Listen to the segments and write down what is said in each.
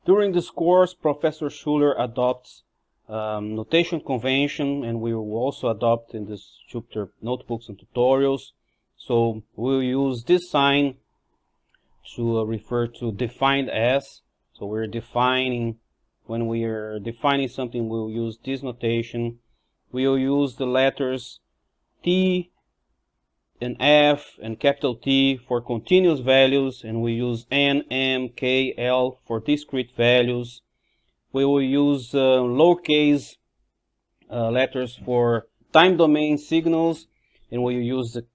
During this course, Professor Schuler adopts notation convention, and we will also adopt in this Jupyter notebooks and tutorials. So we'll use this sign to refer to defined as. So we're defining, when we are defining something, we'll use this notation. We'll use the letters T and F and capital T for continuous values, and we use N, M, K, L for discrete values. We will use lowercase letters for time domain signals, and we will use the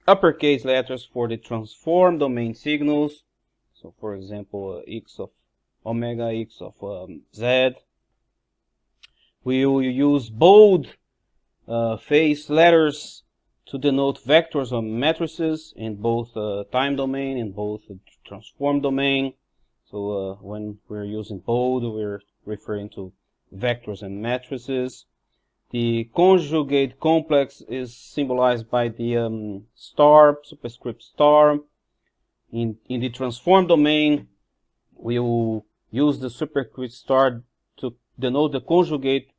uppercase letters for the transform domain signals. So for example, x of omega, x of z. We will use bold face letters to denote vectors or matrices in both time domain and both transform domain. So when we're using bold, we're referring to vectors and matrices. The conjugate complex is symbolized by the star, superscript star. In the transform domain, we will use the superscript star to denote the conjugate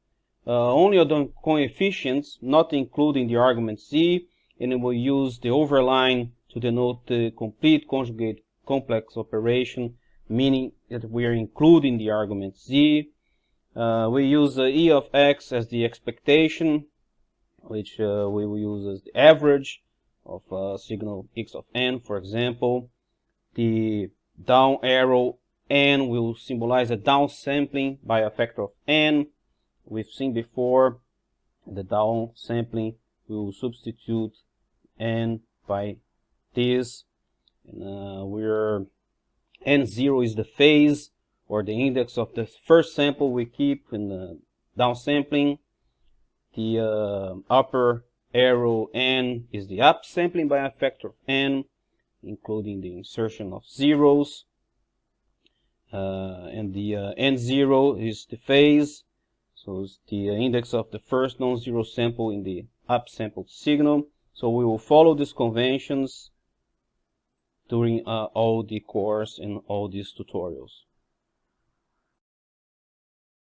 only on the coefficients, not including the argument z, and it will use the overline to denote the complete conjugate complex operation, meaning that we are including the argument z. We use e of x as the expectation, which we will use as the average of signal x of n, for example. The down arrow n will symbolize a downsampling by a factor of n. We've seen before the downsampling, we will substitute n by this, and n0 is the phase or the index of the first sample we keep in the downsampling. The upper arrow n is the upsampling by a factor of n, including the insertion of zeros, and the n0 is the phase. So it's the index of the first non-zero sample in the upsampled signal. So we will follow these conventions during all the course and all these tutorials.